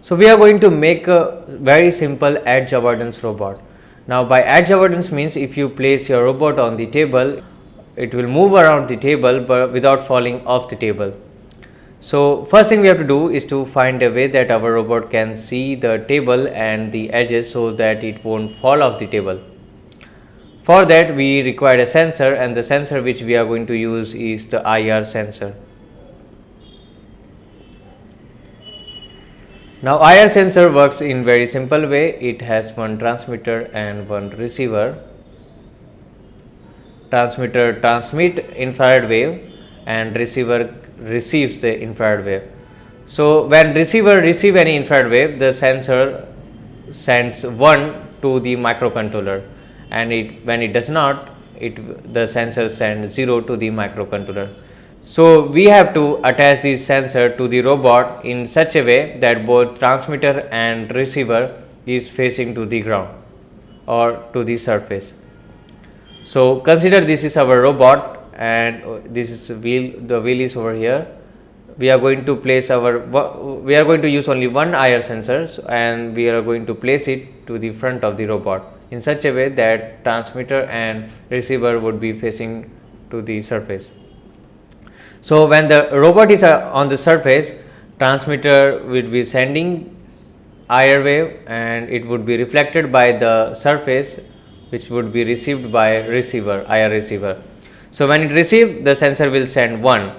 So we are going to make a very simple edge avoidance robot. Now by edge avoidance means if you place your robot on the table, it will move around the table but without falling off the table. So first thing we have to do is to find a way that our robot can see the table and the edges so that it won't fall off the table. For that we require a sensor, and the sensor which we are going to use is the IR sensor. Now IR sensor works in very simple way. It has one transmitter and one receiver. Transmitter transmit infrared wave and receiver receives the infrared wave. So when receiver receive any infrared wave, the sensor sends 1 to the microcontroller, and when it does not, the sensor sends 0 to the microcontroller. So we have to attach this sensor to the robot in such a way that both transmitter and receiver is facing to the ground or to the surface. So consider this is our robot and this is the wheel is over here. We are going to place we are going to use only one IR sensor, and we are going to place it to the front of the robot in such a way that transmitter and receiver would be facing to the surface. So when the robot is on the surface, transmitter will be sending IR wave and it would be reflected by the surface, which would be received by receiver, IR receiver. So when it receives, the sensor will send 1.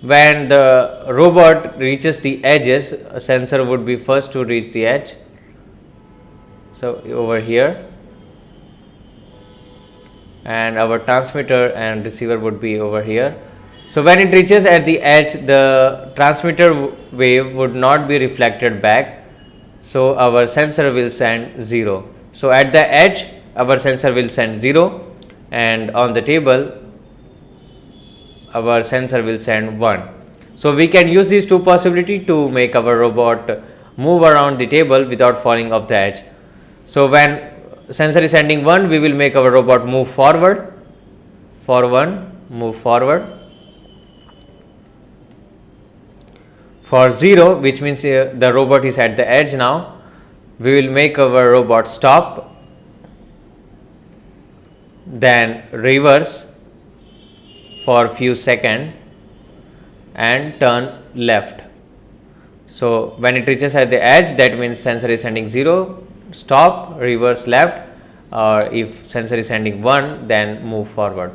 When the robot reaches the edges, a sensor would be first to reach the edge. So over here, and our transmitter and receiver would be over here. So when it reaches at the edge, the transmitter wave would not be reflected back, so our sensor will send 0. So at the edge, our sensor will send 0, and on the table our sensor will send 1. So we can use these two possibilities to make our robot move around the table without falling off the edge. So when sensor is sending 1, we will make our robot move forward. For 1, move forward. For 0, which means the robot is at the edge now, we will make our robot stop, then reverse for few seconds and turn left. So when it reaches at the edge, that means sensor is sending 0, stop, reverse left, or if sensor is sending 1, then move forward.